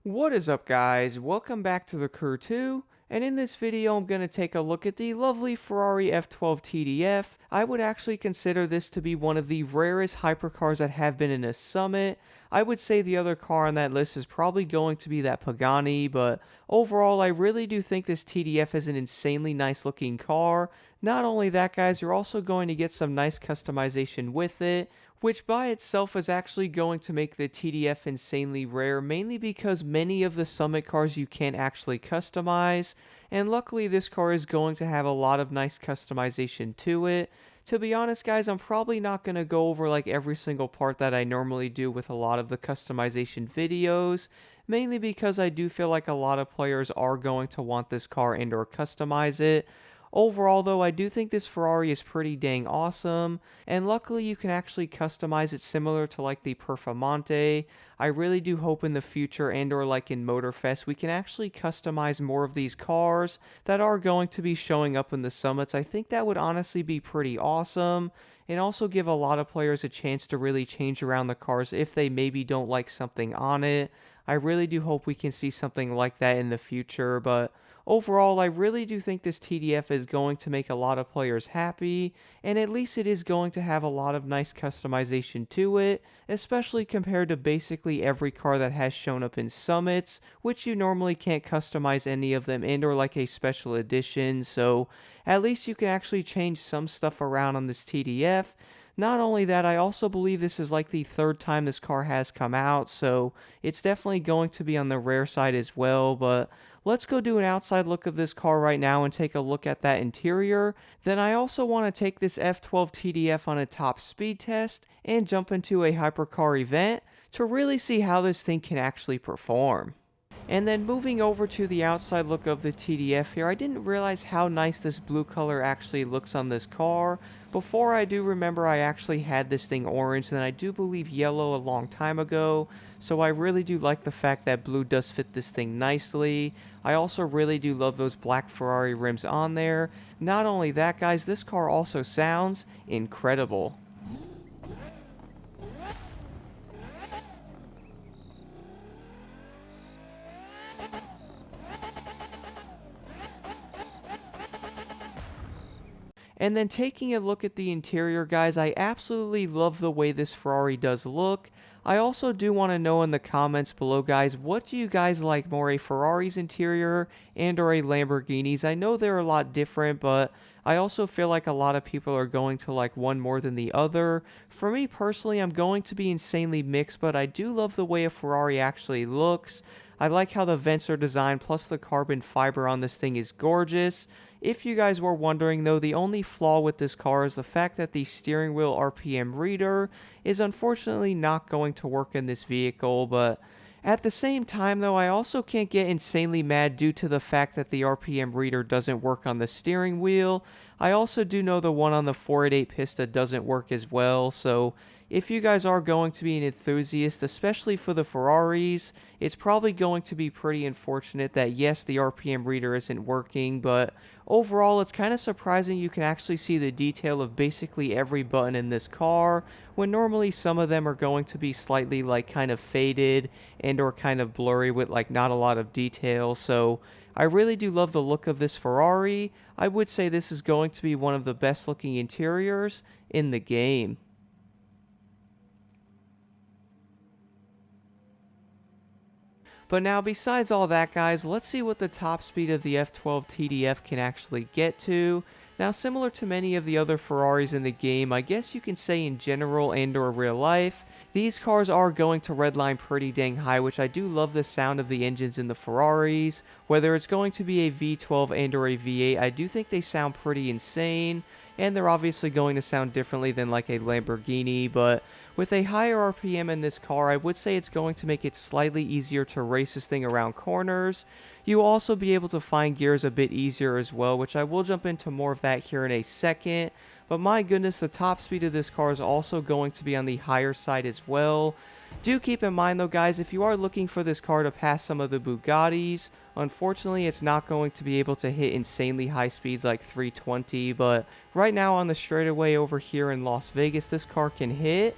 What is up, guys? Welcome back to the Crew 2, and in this video I'm going to take a look at the lovely Ferrari F12tdf. I would actually consider this to be one of the rarest hypercars that have been in a summit. I would say the other car on that list is probably going to be that Pagani, but overall I really do think this TDF is an insanely nice looking car. Not only that, guys, you're also going to get some nice customization with it, which by itself is actually going to make the TDF insanely rare, mainly because many of the Summit cars you can't actually customize, and luckily this car is going to have a lot of nice customization to it. To be honest, guys, I'm probably not going to go over like every single part that I normally do with a lot of the customization videos, mainly because I do feel like a lot of players are going to want this car and or customize it. Overall, though, I do think this Ferrari is pretty dang awesome, and luckily you can actually customize it similar to like the Performante. I really do hope in the future and or like in Motorfest we can actually customize more of these cars that are going to be showing up in the summits. I think that would honestly be pretty awesome, and also give a lot of players a chance to really change around the cars if they maybe don't like something on it. I really do hope we can see something like that in the future, but overall, I really do think this TDF is going to make a lot of players happy, and at least it is going to have a lot of nice customization to it, especially compared to basically every car that has shown up in Summits, which you normally can't customize any of them in or like a special edition, so at least you can actually change some stuff around on this TDF. Not only that, I also believe this is like the third time this car has come out, so it's definitely going to be on the rare side as well, but let's go do an outside look of this car right now and take a look at that interior. Then I also want to take this F12 TDF on a top speed test and jump into a hypercar event to really see how this thing can actually perform. And then moving over to the outside look of the TDF here, I didn't realize how nice this blue color actually looks on this car. Before, I do remember I actually had this thing orange, and I do believe yellow a long time ago, so I really do like the fact that blue does fit this thing nicely. I also really do love those black Ferrari rims on there. Not only that, guys, this car also sounds incredible. And then taking a look at the interior, guys, I absolutely love the way this Ferrari does look. I also do want to know in the comments below, guys, what do you guys like more, a Ferrari's interior and or a Lamborghini's? I know they're a lot different, but I also feel like a lot of people are going to like one more than the other. For me personally, I'm going to be insanely mixed, but I do love the way a Ferrari actually looks. I like how the vents are designed, plus the carbon fiber on this thing is gorgeous. If you guys were wondering though, the only flaw with this car is the fact that the steering wheel RPM reader is unfortunately not going to work in this vehicle, but at the same time though, I also can't get insanely mad due to the fact that the RPM reader doesn't work on the steering wheel. I also do know the one on the 488 Pista doesn't work as well, so if you guys are going to be an enthusiast, especially for the Ferraris, it's probably going to be pretty unfortunate that yes, the RPM reader isn't working, but overall it's kind of surprising you can actually see the detail of basically every button in this car, when normally some of them are going to be slightly like kind of faded and or kind of blurry with like not a lot of detail. So I really do love the look of this Ferrari. I would say this is going to be one of the best looking interiors in the game. But now besides all that, guys, let's see what the top speed of the F12 TDF can actually get to. Now, similar to many of the other Ferraris in the game, I guess you can say in general and or real life, these cars are going to redline pretty dang high, which I do love the sound of the engines in the Ferraris. Whether it's going to be a V12 and or a V8, I do think they sound pretty insane, and they're obviously going to sound differently than like a Lamborghini, but with a higher RPM in this car, I would say it's going to make it slightly easier to race this thing around corners. You'll also be able to find gears a bit easier as well, which I will jump into more of that here in a second. But my goodness, the top speed of this car is also going to be on the higher side as well. Do keep in mind though, guys, if you are looking for this car to pass some of the Bugattis, unfortunately it's not going to be able to hit insanely high speeds like 320, but right now on the straightaway over here in Las Vegas, this car can hit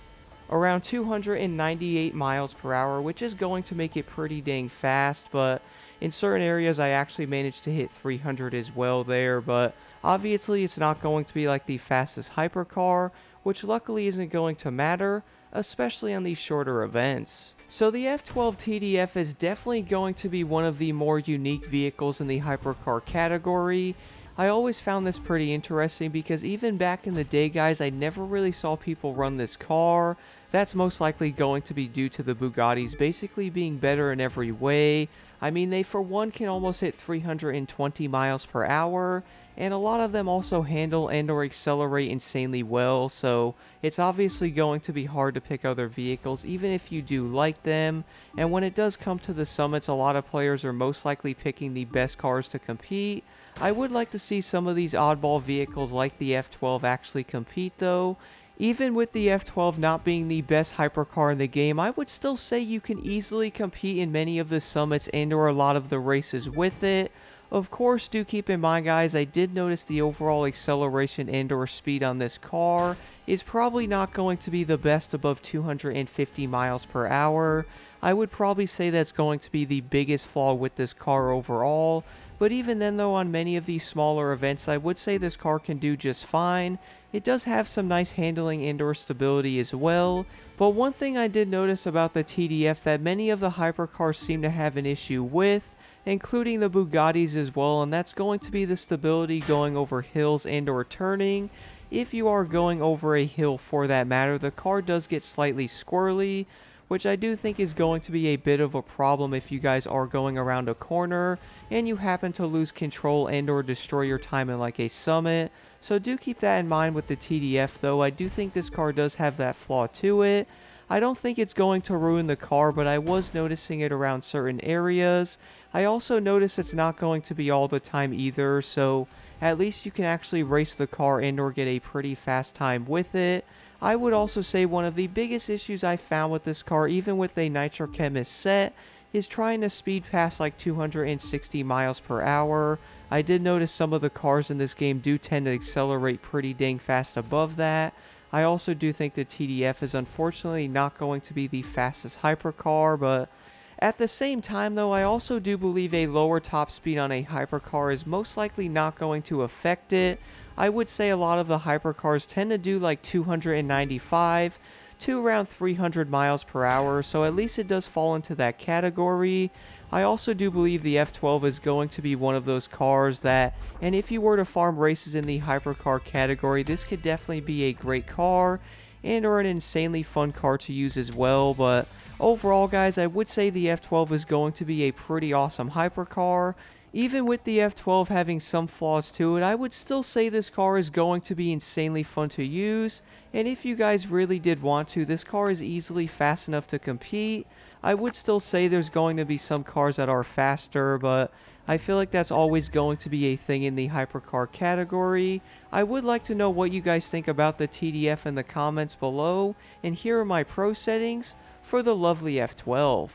around 298 miles per hour, which is going to make it pretty dang fast, but in certain areas I actually managed to hit 300 as well there, but obviously it's not going to be like the fastest hypercar, which luckily isn't going to matter, especially on these shorter events. So the F12tdf is definitely going to be one of the more unique vehicles in the hypercar category. I always found this pretty interesting because even back in the day, guys, I never really saw people run this car. That's most likely going to be due to the Bugattis basically being better in every way. I mean, they for one can almost hit 320 miles per hour, and a lot of them also handle and or accelerate insanely well, so it's obviously going to be hard to pick other vehicles even if you do like them. And when it does come to the summits, a lot of players are most likely picking the best cars to compete. I would like to see some of these oddball vehicles like the F12 actually compete though. Even with the F12 not being the best hypercar in the game, I would still say you can easily compete in many of the summits and or a lot of the races with it. Of course, do keep in mind, guys, I did notice the overall acceleration and or speed on this car is probably not going to be the best above 250 miles per hour. I would probably say that's going to be the biggest flaw with this car overall. But even then though, on many of these smaller events, I would say this car can do just fine. It does have some nice handling and or stability as well. But one thing I did notice about the TDF that many of the hypercars seem to have an issue with, including the Bugattis as well, and that's going to be the stability going over hills and or turning. If you are going over a hill for that matter, the car does get slightly squirrely, which I do think is going to be a bit of a problem if you guys are going around a corner and you happen to lose control and or destroy your time in like a summit. So do keep that in mind with the TDF though. I do think this car does have that flaw to it. I don't think it's going to ruin the car, but I was noticing it around certain areas. I also noticed it's not going to be all the time either, so at least you can actually race the car and or get a pretty fast time with it. I would also say one of the biggest issues I found with this car, even with a Nitro Chemist set, is trying to speed past like 260 miles per hour. I did notice some of the cars in this game do tend to accelerate pretty dang fast above that. I also do think the TDF is unfortunately not going to be the fastest hypercar, but at the same time though, I also do believe a lower top speed on a hypercar is most likely not going to affect it. I would say a lot of the hypercars tend to do like 295 to around 300 miles per hour, so at least it does fall into that category. I also do believe the F12 is going to be one of those cars that, and if you were to farm races in the hypercar category, this could definitely be a great car and or an insanely fun car to use as well. But overall, guys, I would say the F12 is going to be a pretty awesome hypercar. Even with the F12 having some flaws to it, I would still say this car is going to be insanely fun to use. And if you guys really did want to, this car is easily fast enough to compete. I would still say there's going to be some cars that are faster, but I feel like that's always going to be a thing in the hypercar category. I would like to know what you guys think about the TDF in the comments below, and here are my pro settings for the lovely F12.